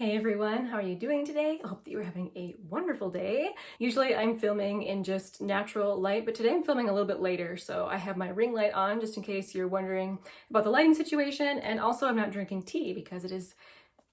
Hey everyone, how are you doing today? I hope that you're having a wonderful day. Usually I'm filming in just natural light, but today I'm filming a little bit later, so I have my ring light on just in case you're wondering about the lighting situation, and also I'm not drinking tea because it is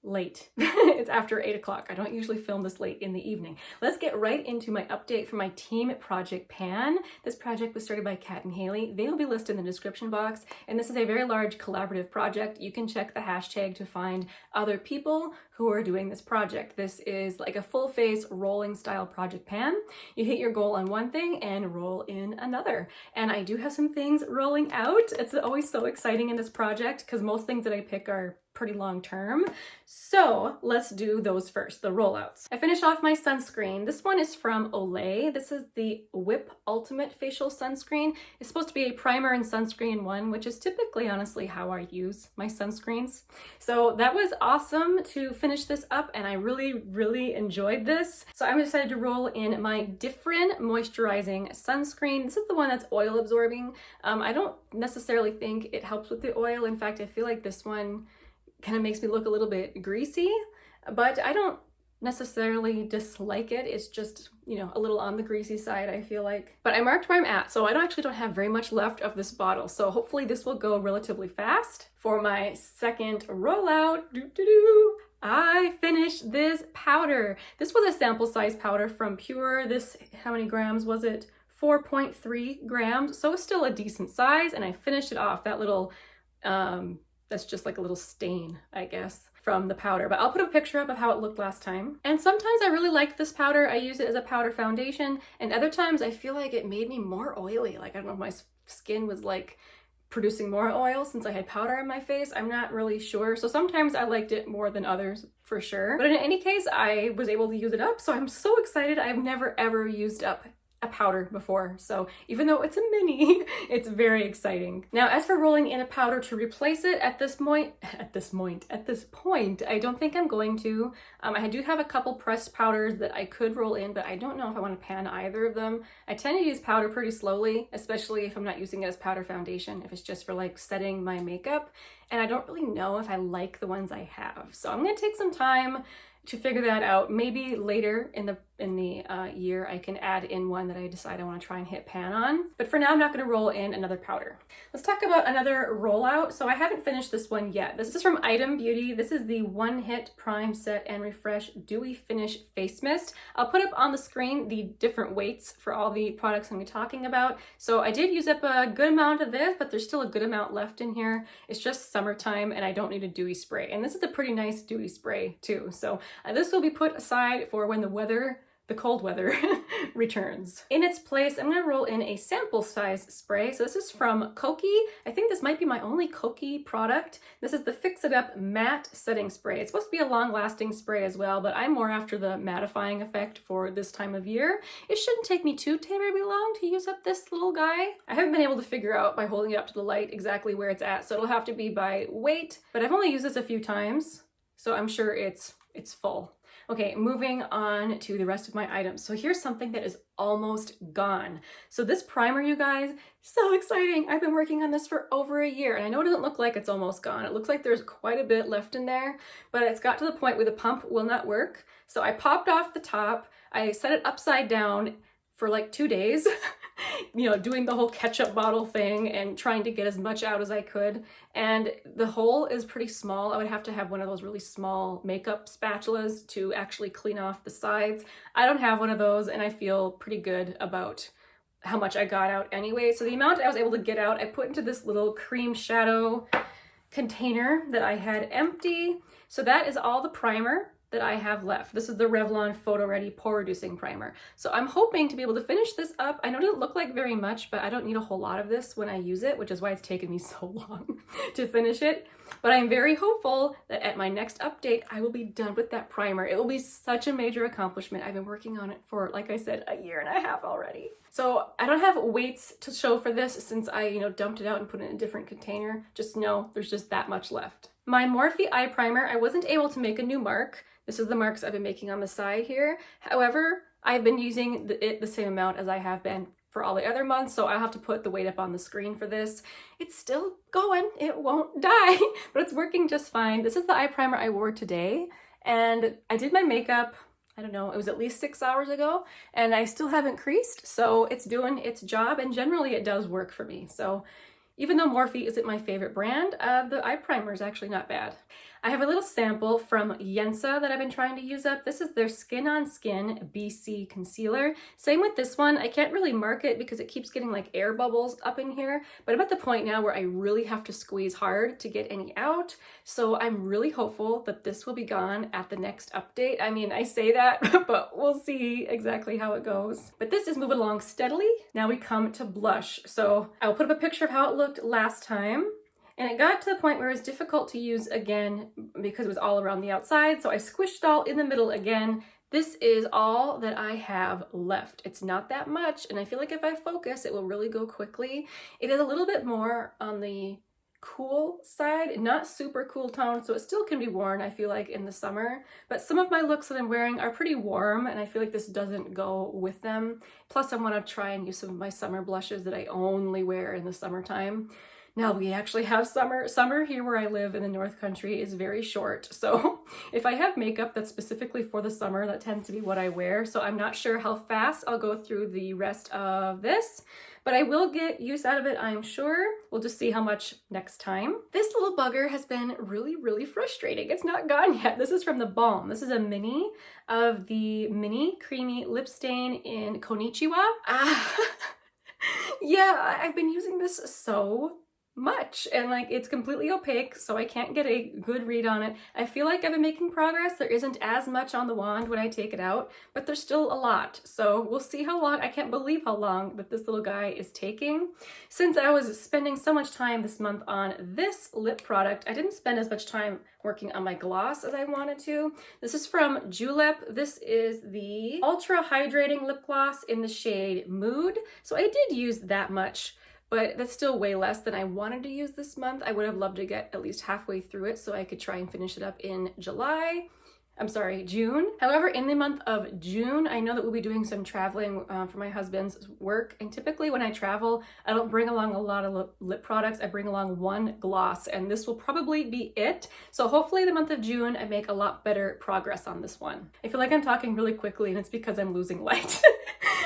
late. It's after 8 o'clock. I don't usually film this late in the evening. Let's get right into my update for my team project Pan. This project was started by Kat and Haley. They will be listed in the description box, and this is a very large collaborative project. You can check the hashtag to find other people who are doing this project. This is like a full face rolling style project Pan. You hit your goal on one thing and roll in another. And I do have some things rolling out. It's always so exciting in this project because most things that I pick are pretty long term. So let's do those first, the rollouts. I finished off my sunscreen. This one is from Olay. This is the Whip Ultimate Facial Sunscreen. It's supposed to be a primer and sunscreen in one, which is typically honestly how I use my sunscreens. So that was awesome to finish this up, and I really enjoyed this. So I'm decided to roll in my different moisturizing sunscreen. This is the one that's oil absorbing. I don't necessarily think it helps with the oil. In fact, I feel like this one kind of makes me look a little bit greasy, but I don't necessarily dislike it. It's just, you know, a little on the greasy side, I feel like. But I marked where I'm at, so I actually don't have very much left of this bottle. So hopefully this will go relatively fast. For my second rollout, I finished this powder. This was a sample size powder from Pure. This, how many grams was it? 4.3 grams. So it's still a decent size, and I finished it off. That little, that's just like a little stain, I guess, from the powder. But I'll put a picture up of how it looked last time. And sometimes I really like this powder. I use it as a powder foundation. And other times I feel like it made me more oily. Like, I don't know if my skin was like producing more oil since I had powder on my face. I'm not really sure. So sometimes I liked it more than others for sure. But in any case, I was able to use it up. So I'm so excited. I've never ever used up a powder before, so even though it's a mini, it's very exciting. Now, as for rolling in a powder to replace it, at this point, I don't think I'm going to. I do have a couple pressed powders that I could roll in, but I don't know if I want to pan either of them. I tend to use powder pretty slowly, especially if I'm not using it as powder foundation, if it's just for like setting my makeup, and I don't really know if I like the ones I have. So I'm gonna take some time to figure that out. Maybe later in the year I can add in one that I decide I want to try and hit pan on. But for now, I'm not going to roll in another powder. Let's talk about another rollout. So I haven't finished this one yet. This is from Item Beauty. This is the One Hit Prime Set and Refresh Dewy Finish Face Mist. I'll put up on the screen the different weights for all the products I'm going to be talking about. So I did use up a good amount of this, but there's still a good amount left in here. It's just summertime and I don't need a dewy spray. And this is a pretty nice dewy spray too. So this will be put aside for when the cold weather returns. In its place, I'm gonna roll in a sample size spray. So this is from Kokie. I think this might be my only Kokie product. This is the Fix It Up Matte Setting Spray. It's supposed to be a long-lasting spray as well, but I'm more after the mattifying effect for this time of year. It shouldn't take me too terribly long to use up this little guy. I haven't been able to figure out by holding it up to the light exactly where it's at, so it'll have to be by weight, but I've only used this a few times, so I'm sure it's full. Okay, moving on to the rest of my items. So here's something that is almost gone. So this primer, you guys, so exciting. I've been working on this for over a year, and I know it doesn't look like it's almost gone. It looks like there's quite a bit left in there, but it's got to the point where the pump will not work. So I popped off the top, I set it upside down for like 2 days, you know, doing the whole ketchup bottle thing and trying to get as much out as I could. And the hole is pretty small. I would have to have one of those really small makeup spatulas to actually clean off the sides. I don't have one of those, and I feel pretty good about how much I got out anyway. So the amount I was able to get out, I put into this little cream shadow container that I had empty. So that is all the primer that I have left. This is the Revlon Photo Ready Pore Reducing Primer. So I'm hoping to be able to finish this up. I know it doesn't look like very much, but I don't need a whole lot of this when I use it, which is why it's taken me so long to finish it. But I'm very hopeful that at my next update, I will be done with that primer. It will be such a major accomplishment. I've been working on it for, like I said, a year and a half already. So I don't have weights to show for this since I, dumped it out and put it in a different container. Just know there's just that much left. My Morphe eye primer, I wasn't able to make a new mark. This is the marks I've been making on the side here. However, I've been using the same amount as I have been for all the other months, so I'll have to put the weight up on the screen for this. It's still going, it won't die, but it's working just fine. This is the eye primer I wore today, And I did my makeup, I don't know, it was at least 6 hours ago, and I still haven't creased, so it's doing its job, and generally it does work for me. So even though Morphe isn't my favorite brand, the eye primer is actually not bad. I have a little sample from Yensa that I've been trying to use up. This is their Skin on Skin BC Concealer. Same with this one. I can't really mark it because it keeps getting like air bubbles up in here, but I'm at the point now where I really have to squeeze hard to get any out. So I'm really hopeful that this will be gone at the next update. I mean, I say that, but we'll see exactly how it goes. But this is moving along steadily. Now we come to blush. So I'll put up a picture of how it looked last time. And it got to the point where it was difficult to use again because it was all around the outside. So I squished it all in the middle again. This is all that I have left. It's not that much. And I feel like if I focus, it will really go quickly. It is a little bit more on the cool side, not super cool tone. So it still can be worn, I feel like, in the summer. But some of my looks that I'm wearing are pretty warm. And I feel like this doesn't go with them. Plus I want to try and use some of my summer blushes that I only wear in the summertime. Now we actually have summer. Summer here where I live in the North Country is very short. So if I have makeup that's specifically for the summer, that tends to be what I wear. So I'm not sure how fast I'll go through the rest of this, but I will get use out of it, I'm sure. We'll just see how much next time. This little bugger has been really, really frustrating. It's not gone yet. This is from the Balm. This is a mini of the Mini Creamy Lip Stain in Konnichiwa. Yeah, I've been using this so much and like it's completely opaque, so I can't get a good read on it. I feel like I've been making progress. There isn't as much on the wand when I take it out, but there's still a lot. So we'll see how long. I can't believe how long that this little guy is taking. Since I was spending so much time this month on this lip product, I didn't spend as much time working on my gloss as I wanted to. This is from Julep. This is the Ultra Hydrating Lip Gloss in the shade Mood. So I did use that much, but that's still way less than I wanted to use this month. I would have loved to get at least halfway through it so I could try and finish it up in June. However, in the month of June, I know that we'll be doing some traveling for my husband's work. And typically when I travel, I don't bring along a lot of lip products. I bring along one gloss, and this will probably be it. So hopefully the month of June, I make a lot better progress on this one. I feel like I'm talking really quickly and it's because I'm losing light.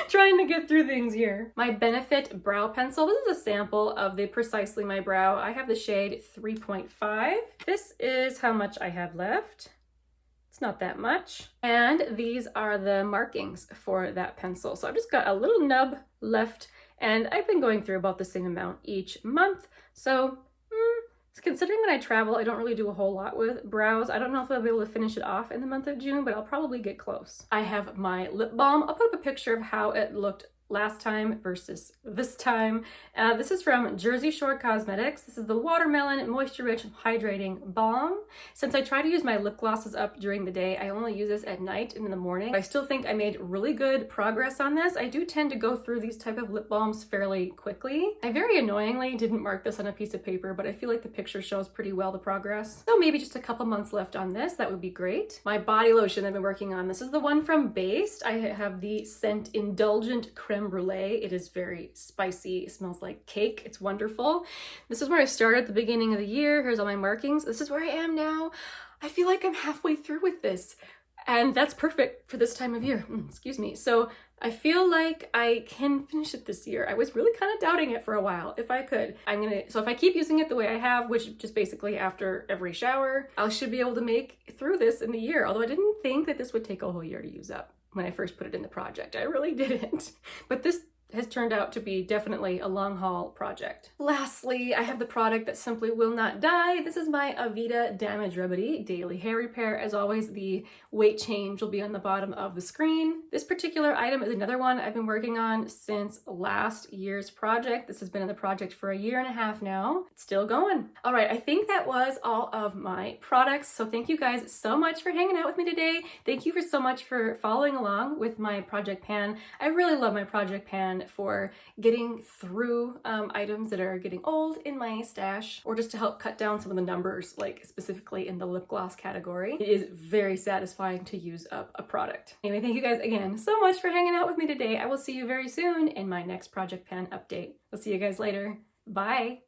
Trying to get through things here. My Benefit Brow Pencil. This is a sample of the Precisely My Brow. I have the shade 3.5. This is how much I have left. It's not that much. And these are the markings for that pencil. So I've just got a little nub left, and I've been going through about the same amount each month. So considering when I travel, I don't really do a whole lot with brows. I don't know if I'll be able to finish it off in the month of June, but I'll probably get close. I have my lip balm. I'll put up a picture of how it looked last time versus this time. This is from Jersey Shore Cosmetics. This is the Watermelon Moisture Rich Hydrating Balm. Since I try to use my lip glosses up during the day, I only use this at night and in the morning. I still think I made really good progress on this. I do tend to go through these type of lip balms fairly quickly. I very annoyingly didn't mark this on a piece of paper, but I feel like the picture shows pretty well the progress. So maybe just a couple months left on this. That would be great. My body lotion I've been working on. This is the one from Based. I have the scent Indulgent Creme Brulee. It is very spicy. It smells like cake. It's wonderful. This is where I started at the beginning of the year. Here's all my markings. This is where I am now. I feel like I'm halfway through with this, and that's perfect for this time of year. Excuse me. So I feel like I can finish it this year. I was really kind of doubting it for a while, if I could. So if I keep using it the way I have, which just basically after every shower, I should be able to make through this in the year. Although I didn't think that this would take a whole year to use up when I first put it in the project. I really didn't. But this has turned out to be definitely a long haul project. Lastly, I have the product that simply will not die. This is my Aveda Damage Remedy Daily Hair Repair. As always, the weight change will be on the bottom of the screen. This particular item is another one I've been working on since last year's project. This has been in the project for 1.5 years now. It's still going. All right, I think that was all of my products. So thank you guys so much for hanging out with me today. Thank you so much for following along with my project pan. I really love my project pan for getting through items that are getting old in my stash, or just to help cut down some of the numbers, like specifically in the lip gloss category. It is very satisfying to use up a product. Anyway, thank you guys again so much for hanging out with me today. I will see you very soon in my next project pan update. I'll see you guys later. Bye.